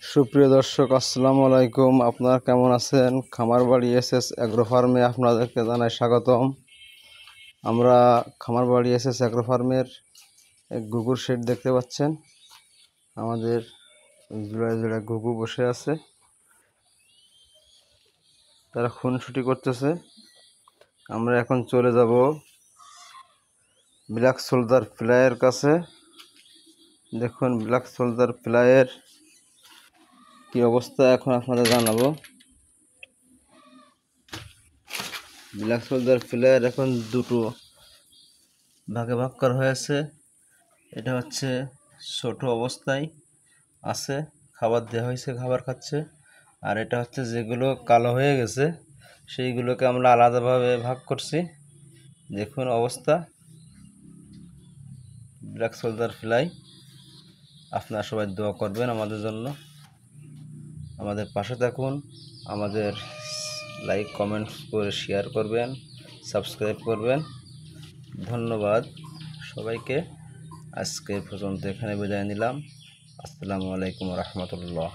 সুপ্রিয় দর্শক, আসসালামু আলাইকুম। আপনারা কেমন আছেন? খামারবাড়ি এসএস অ্যাগ্রো ফার্মে আপনাদেরকে জানাই স্বাগতম। আমরা খামারবাড়ি এসএস অ্যাগ্রো ফার্মের এক ঘুঘুর শেড দেখতে পাচ্ছেন। আমাদের জোড়ায় জোড়ায় ঘুঘু বসে আছে, তারা খুনসুটি করতেছে। আমরা এখন চলে যাব ব্ল্যাক সোলজার ফ্লাইয়ের কাছে। দেখুন ব্ল্যাক সোলজার ফ্লাইয়ের কি অবস্থা এখন আপনাদের জানাবো। ব্ল্যাক সোলজার ফ্লাইয়ের এখন দুটো ভাগে ভাগ করা হয়েছে। এটা হচ্ছে ছোট অবস্থায় আছে, খাবার দেওয়া হয়েছে, খাবার খাচ্ছে। আর এটা হচ্ছে যেগুলো কালো হয়ে গেছে সেইগুলোকে আমরা আলাদাভাবে ভাগ করছি। দেখুন অবস্থা ব্ল্যাক সোলজার ফ্লাই। আপনারা সবাই দোয়া করবেন আমাদের জন্য, আমাদের পাশে থাকুন, আমাদের লাইক কমেন্ট করে শেয়ার করবেন, সাবস্ক্রাইব করবেন। ধন্যবাদ সবাইকে। আজকে পর্যন্ত এখানে বিদায় নিলাম। আসসালামু আলাইকুম রহমতুল্লাহ।